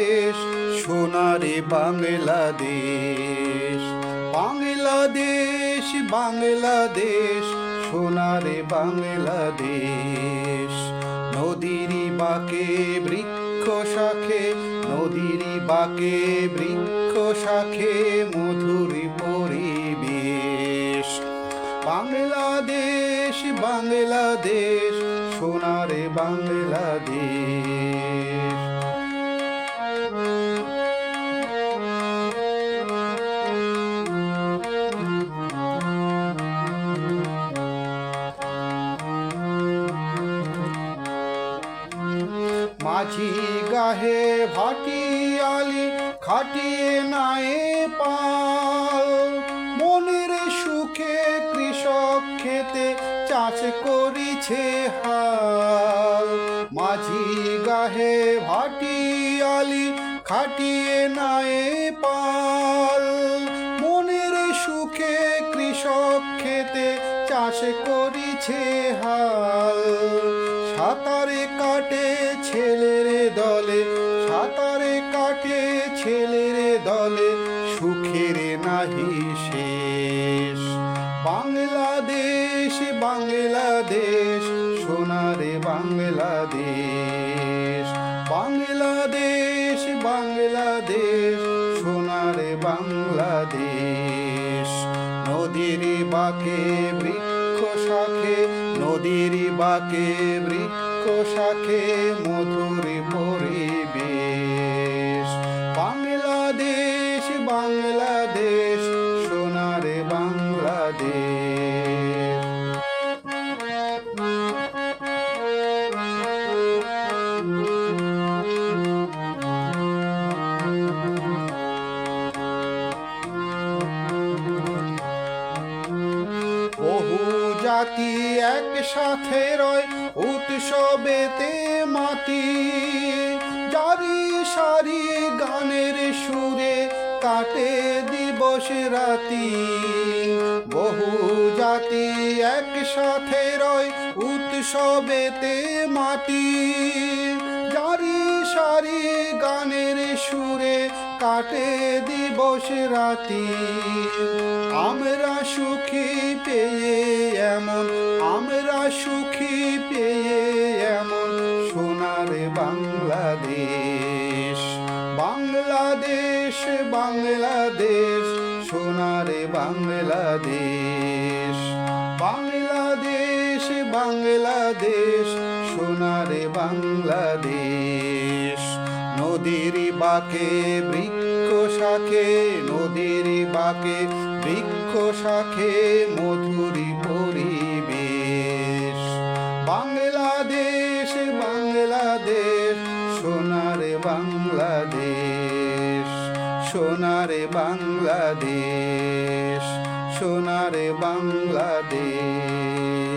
বাংলাদেশ, সোনারে বাংলাদেশ। বাংলাদেশ বাংলাদেশ, সোনারে বাংলাদেশ। নদীরই বাঁকে বৃক্ষ শাখে, নদীরই বাঁকে বৃক্ষ শাখে, মধুর পরিবেশ। বাংলাদেশ বাংলাদেশ, সোনারে বাংলাদেশ। মাঝি গাহে ভাটিয়ালি খাটিয়ে নায়ে পাল, মনের সুখে কৃষক খেতে চাষ করিছে হাল। মাঝি গাহে ভাটিয়ালি খাটিয়ে নায়ে পাল, মনের সুখে কৃষক খেতে চাষ করিছে হাল। সাঁতারে কাটে ছেলের দলে, সাঁতারে কাটে ছেলের দলে, সুখের নাহি শেষ। বাংলাদেশ বাংলাদেশ, সোনারে বাংলাদেশ। বাংলাদেশ বাংলাদেশ, সোনারে বাংলাদেশ। নদীর বাঁকে বৃক্ষ শাখে, নদীর বাঁকে বৃক্ষ শাখে, মধুর পরিবেশ। বাংলাদেশ বাংলাদেশ, সোনারে বাংলাদেশ। বহু জাতি একসাথে রয় উৎসবেতে মাতি, জারি সারি গানের সুরে কাটে দিবস রাতি। বহু জাতি একসাথে রয় উৎসবেতে মাতি, জারি সারি গানের সুরে কাটে দিবস রাতি। আমরা সুখী পেয়ে এমন, আমরা সুখী পেয়ে এমন, সোনারে বাংলাদেশ। বাংলাদেশ বাংলাদেশ, সোনারে বাংলাদেশ। বাংলাদেশ বাংলাদেশ, সোনারে বাংলাদেশ। নদীর বাঁকে বৃক্ষ শাখে, নদীর বাঁকে বৃক্ষ শাখে, মধুর পরিবেশ। বাংলাদেশ বাংলাদেশ, সোনারে বাংলাদেশ। সোনারে বাংলাদেশ, সোনারে বাংলাদেশ।